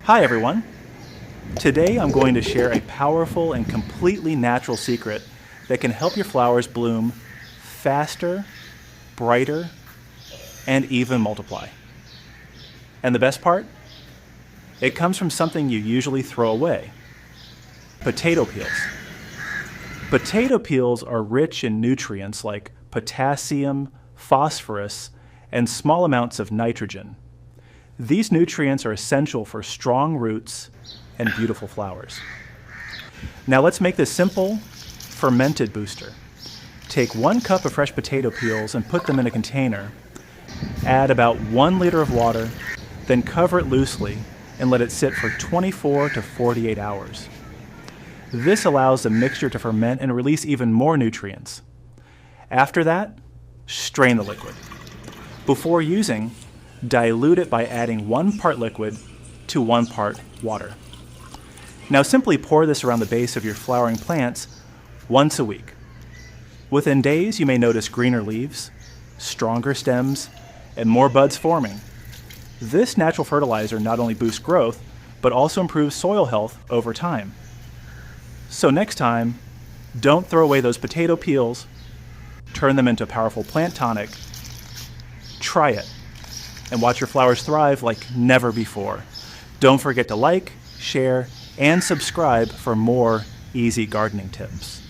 Hi everyone! Today I'm going to share a powerful and completely natural secret that can help your flowers bloom faster, brighter, and even multiply. And the best part? It comes from something you usually throw away: potato peels. Potato peels are rich in nutrients like potassium, phosphorus, and small amounts of nitrogen. These nutrients are essential for strong roots and beautiful flowers. Now let's make this simple fermented booster. Take 1 cup of fresh potato peels and put them in a container. Add about 1 liter of water, then cover it loosely and let it sit for 24 to 48 hours. This allows the mixture to ferment and release even more nutrients. After that, strain the liquid. Before using, dilute it by adding 1 part liquid to 1 part water. Now simply pour this around the base of your flowering plants once a week. Within days, you may notice greener leaves, stronger stems, and more buds forming. This natural fertilizer not only boosts growth, but also improves soil health over time. So next time, don't throw away those potato peels. Turn them into a powerful plant tonic. Try it and watch your flowers thrive like never before. Don't forget to like, share, and subscribe for more easy gardening tips.